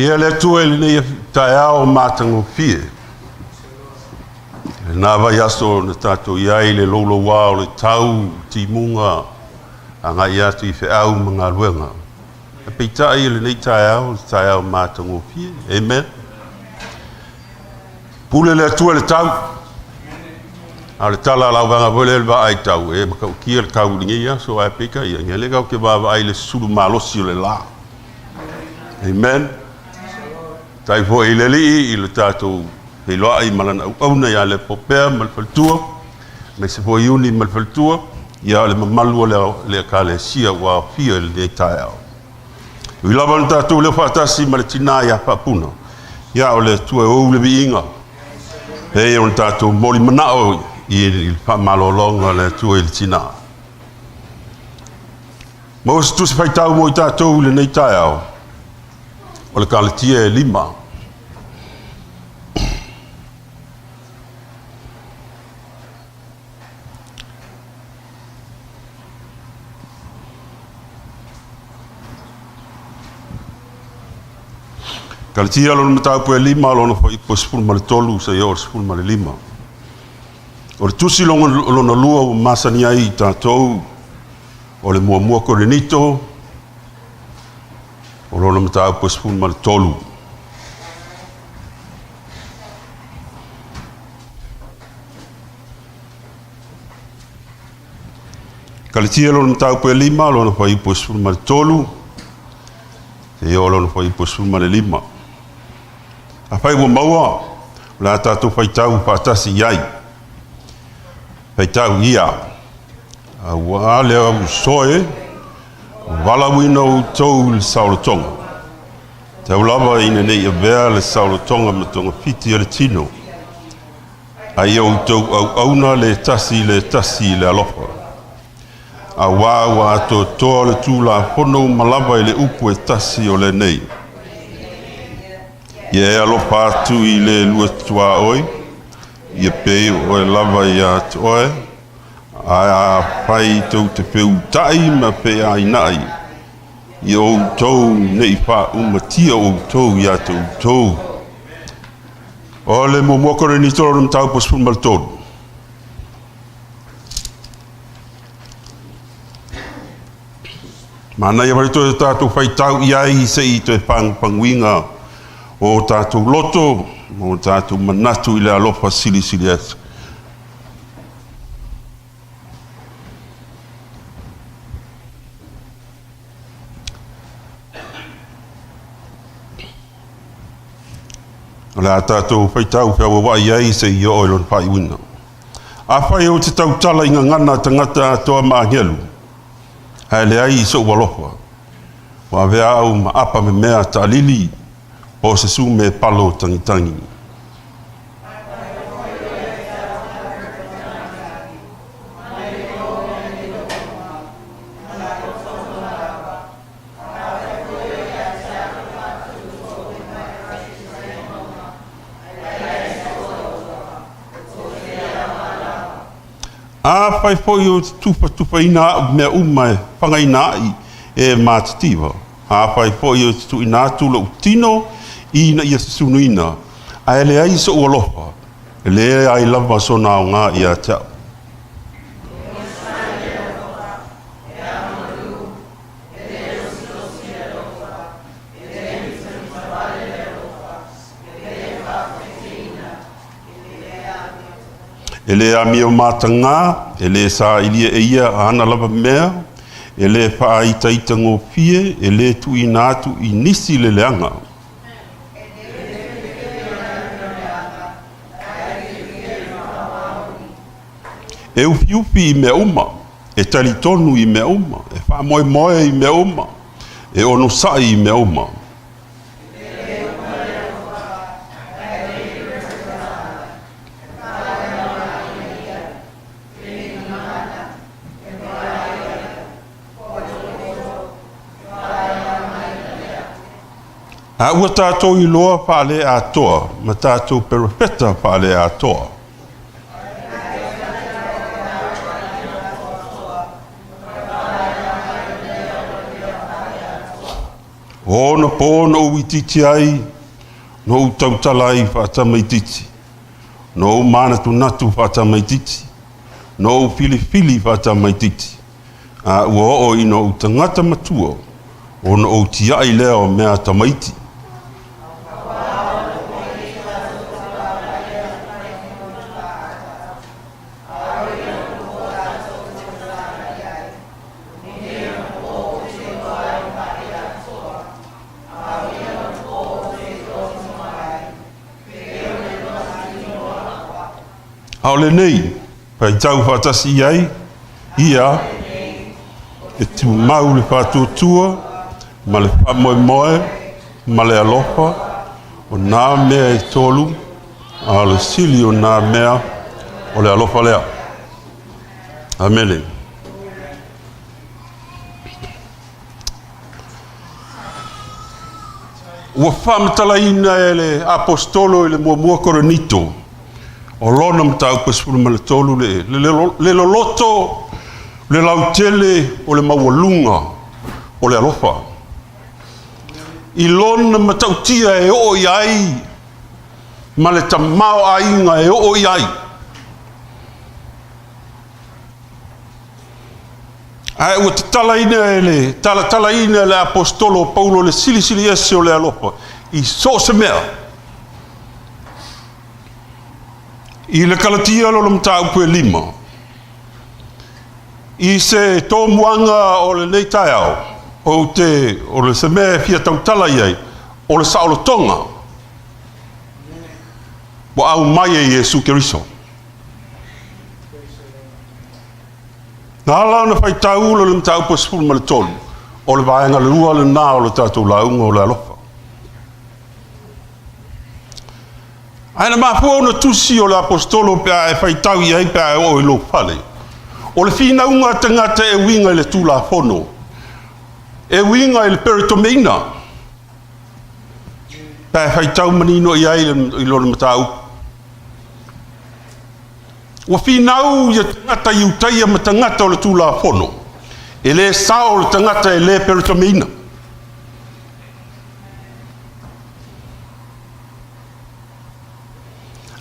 Ia le tua ni taeao matango fie. Nā vai aso na tātou iai le lolo wao le tau timunga a ngai atu I whiau mga ruenga. E peitai le nei taeao matango fie. Amen. Pule le tua le tau. A le tala lau vanga vole le va ai tau. E makau kia le kau lingi ia so ai peka ia. Nge le kau ke va ai le sulu malosi le la. Amen. Tai fo I le li I le tātou he loa I malana au na ia le popea malfaltua. Me se fo iuni malfaltua. Ia le mamalu le ka le sia wa fia le taeao. Ui lava na tātou le whaatasi ma le tina ia whapuna. Ia o le tua ou le viinga. Hei o na tātou mori manao I le whamalolonga le tua I le tina. Mos tu se whaitau mo I tātou le nei taeao. O le kalatia e 5. Kalatia lona matau po e 5 lona fo I po spul ma le tolu sa I or spul ma le 5. O le tusi lona lua o masani ai I tātou o le mua korenito o lona matau po spul ma le tolu. Kalatia lona matau po e 5 lona fo I po spul ma le tolu e o lona fo I po spul ma le 5. A whai ua maua, la tātou whaitau whaatasi iai. Whaitau ia. A ua lea au soe, wala wina o tau le saulotonga. Te ulawa ina nei a vea le saulotonga ma tonga fiti le tino. Ai au tau au auna le tasi le alofa. A wā ato toa le tūla hono malawa I le upu e tasi o le nei. Ia e alofa atu I le lua tua oi. Ia pei o e lava I atu oe. A whai tau te peu tai ma pe a inai. Ia o tau nei wha umatia o tau I atu tau. O le momokore ni toro tau pospun maltonu. Mana ia marito e tātou whaitau iai se I te pangwinga o tātou loto, o tātou manatu I le alofa sili atu. O le a tātou whaitau whiawa wai iai se I o ilon whai wina. A whai o te tautala I ngana tangata toa maangelu. Hai le ai so walofa. Wa vea au ma apa me mea ta lili o se su me palo tangitangi. A whai foi o tupa ina mea umai whangaina e mātitiva. A whai foi o tu ina tula utino I na ia sunuina. A ele ai so ualofa. Ele ai lava so na o ngā ia tau. Ele a mia matanga, ele sa ilia e ia ana lava mea, ele wha itaita ngō fie, ele tu I nātu I nisi le leanga. E ufi I mea uma, e talitonu I mea uma, e wha moe I mea uma, e ono sai I mea uma. A ua tātou I loa whaale a toa, ma tātou perapeta whaale a toa. O na po no uititi ai, no tautalai whaatamaititi, no mana tu natu whaatamaititi, no fili whaatamaititi. Ua o ino o tangata matua, o na o tiai leo mea tamaiti. Aole nei, pai tau whatasi iai, ia, e tu mau le whatuatua, ma le whamoe, ma le alofa, o nā mea e tolu, a le sili o nā mea, o le alofa lea. Amene. Ua whamatalaina e le apostolo e le mua koronito, o lona matau pasfulu ma le tolu le loloto, le lautele o le maualunga o le alofa. I lona matautia e o iai, ma le tamao ainga e o iai. Ai ua te talaina le apostolo Paulo le sili ese o le alofa. I so se mea. I le kalatia lo mtau pue 5. I se tō muanga o le nei taiao, o le se mea fia tautala iai, o le saolotonga. Wa au mai e Yesu Keriso. Nā lau na whai tau lo le mtau pue 10 ma le tolu, o le vaenga le ua le nā o le tātou launga o le alofa. Aina mafua ona tusi o le apostolo pe e whaitau i pe o i lo pale. O le whina unga tangata e winga i le tūla whono. E winga i le peritomeina. Pe whaitau manino i i lo le matau. O whina i tangata i utaia ma tangata o le tūla whono. E le sao le tangata e le peritomeina.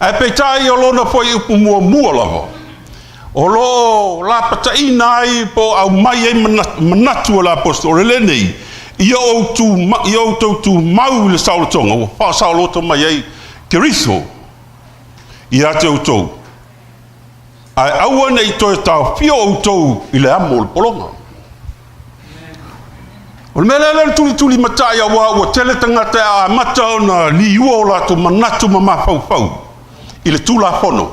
Ai peitai o lona foi upu mua lava. O lo la pataina ai po au mai e manatu o la apostolo le nei. Ia o tu mau le saulotonga. O wha sauloto mai ai Keriso. Ia te o tau. Ai aua nei toi tau fio o tau i le amo le polonga. O le mele tuli matai awa ua tele tangata a mata o na li ua o la tu manatu ma mafau. I le tūla whono.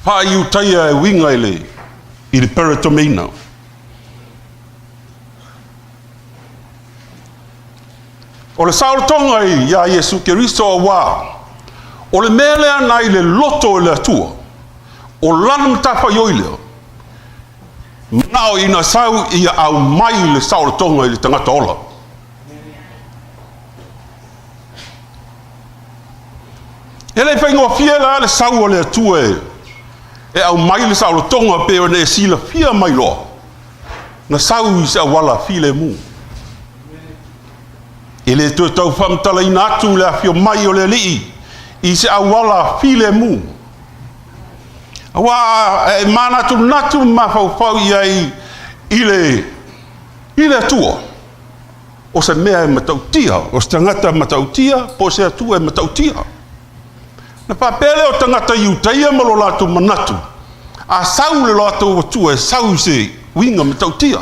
Wha i utaia e winga i le peritomeina. O le saolotonga i a Yesu Keriso a wā. O le mele ana i le loto o le atua. O lana mtawha ioilea. Manao ina sau i au mai le saolotonga i le tangata ola. Ele fai ngā whiela le sau o le atua e au mai le saulotonga pe o ne sila fia mai loa. Na sau i se awala file mu. Ele tu tau whamtala ina atu le afio mai o le lii i se awala file mu. Awa mana tu natu mawhau iai i le atua. O se mea e matautia, o se tangata matautia, po se atua e matautia. Na papele o tangata i utaia ma lo latu manatu. A sau le latu watua e sau se winga matautia.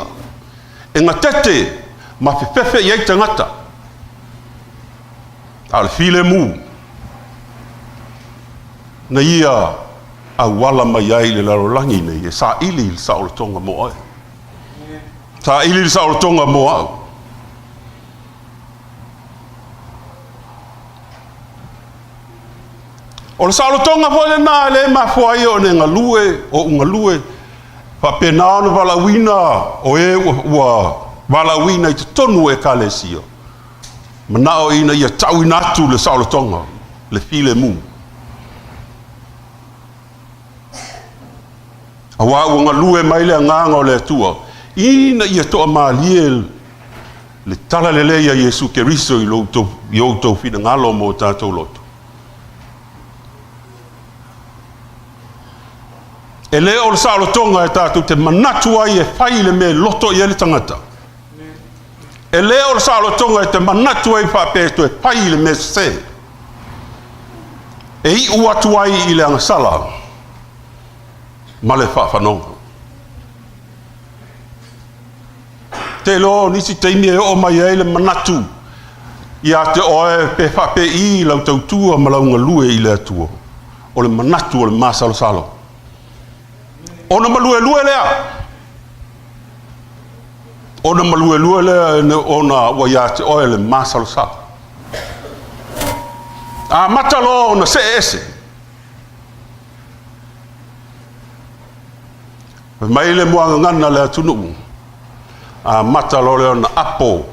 E ngā tete ma whiwhewe iai tangata. Ale file mu. Na ia a wala mai ai le larolangi nei e sa ili il saolotonga mo ai. Sa ili il saolotonga mo au. O le saolotonga fwale nā le mafuai o ne ngalue pa pena no valawina o e ua valawina i te tonu e kalesia. Manao ina ia tau inatu le saolotonga, le file mu. Awa ua ngalue mai le nganga o le atua, ina ia toa maaliel le tala lele ia Iesu Keriso i loutou fina ngalo mo tātou loto. E le o le saalotonga e tātou te manatu ai e whai le me loto i ele tangata. E le o le saalotonga e te manatu ai whapeto e whai le me se. E i uatu ai i le angasala. Ma le whawhanonga. Te lo nisi teimi e o mai e le manatu. Ia te oe pe whape i lau tautua ma launga lue i le atua. O le manatu o le masalo salo. Ona malue lue lea. Ona malue lue lea ona wa ia te oe le masalo salo. A matalo ona se ese. Mai le moanga ngana le atunu. A matalo le ona apo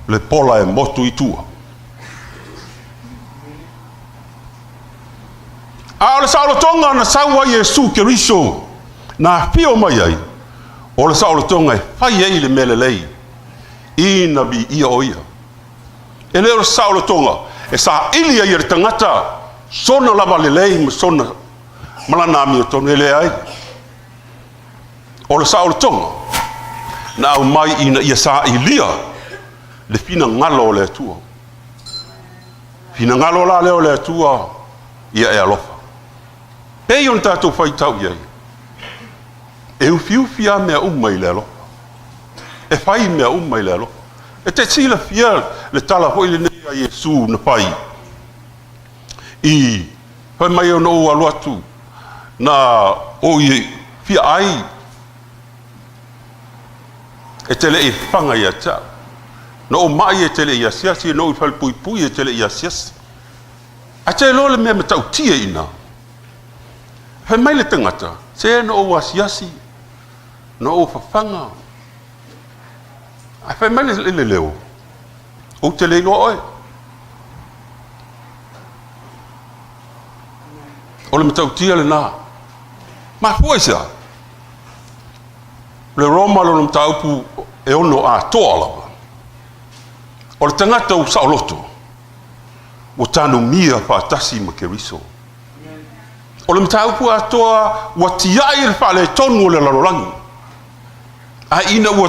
le pola e motu i tua. A le saolotonga na saua Iesu Keriso na pio mai ai. O le saolotonga e whai ai le melelei. I na bi ia o ia. E leo le saolotonga e sa ili ai le tangata sona lava lelei ma sona malana ami o tonu ele ai. O le saolotonga na au mai ina ia sa ilia le fina ngalo le atua. Fina ngalo la leo le atua ia e alofa. Pei on tātou whaitau iai. E ufiufia mea umai le alofa. E whai mea umai le alofa. E te tila fia le tala hoi le nei a Iesu na pai. I whai mai o no aluatu na o i fia ai. E tele e whanga ia ta. No o mai e tele ia siasi, no i whalpui pui e tele ia siasi. A te lo le mea matau tia ina. Whai mai le tangata, se no o asiasi, no o whawhanga. A whai mai le leo, o te leilo oe. O le matau tia le nā. Ma fua isa. Le Roma lo nam taupu e ono a toa lawa. O le tangata o saoloto, o tanu mia whaatasi ma Keriso. O le mataupu a toa ua tiai le whaale tonu o le larolangi. A ina ua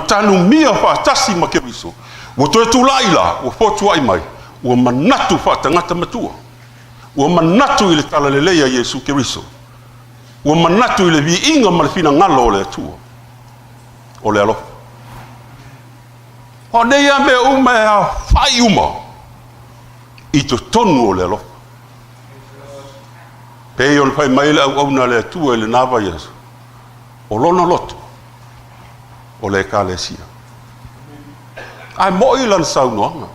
tanu mia whaatasi ma Keriso. Ua toe tulaila, ua fotua i mai. Ua manatu whaatangata matua. Ua manatu i le tala lelea Iesu Keriso. Ua manatu i le vi inga ma le fina ngalo o le atua. O le alofa. O neia me ume a whai uma. I to tonu o le alofa. Pei on whai maile au na le atua le nava Iesu. O lona loto. O le kalesia. Ai mo i lan sau noanga.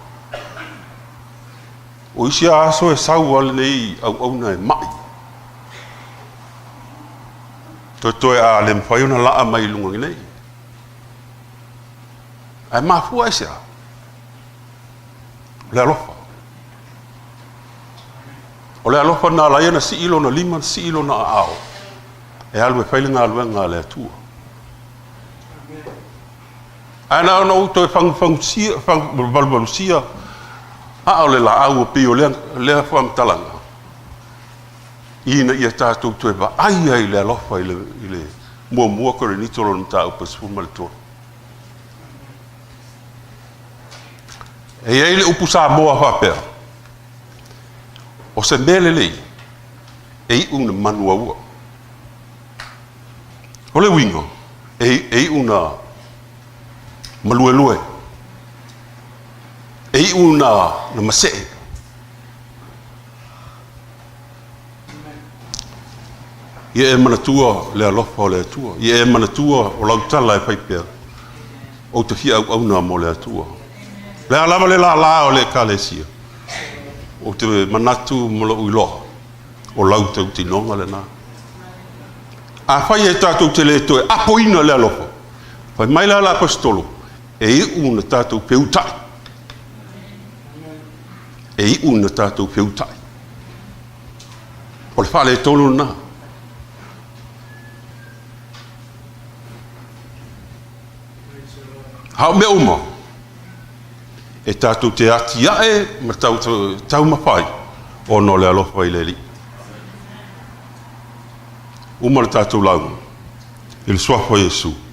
O isi a aso e sau ale nei au na e mai. Toi a le mwhai una laa mai lunga nei. Ai mafua isia. Le alofa. O le alofa na laiana si ilo na lima, si ilo na ao. E alwe whailinga aluenga le atua. Ai na ona uto e whangbalusia. Ao le la au o pio lea whamtalanga. Ina ia tātou tue ba ai ai le alofa i le mua kore ni tolo na tāu pasifuma le tolo. E ei le upu sa moa whapea. O se mele lei, ei una manua ua. O le wingo, ei una malue. Ei una na masee. Ia e manatua le alofa o le atua. Ia e manatua o lautala e whaipea. O te fia au na mo le atua. Le alama le la o le kalesia. O te manatu mo lo uiloha. O lautau tinonga le nā. A whai e tātou te le toe apoina le alofa. Whai mai la apostolo. E una tātou peutai. E una tātou peutai. O le whale tonu nā. Hau me uma. e tātou te ati ae, ma tau mawhai, o no le alofa i le li. Uma le tātou lau, il suafa Yesu.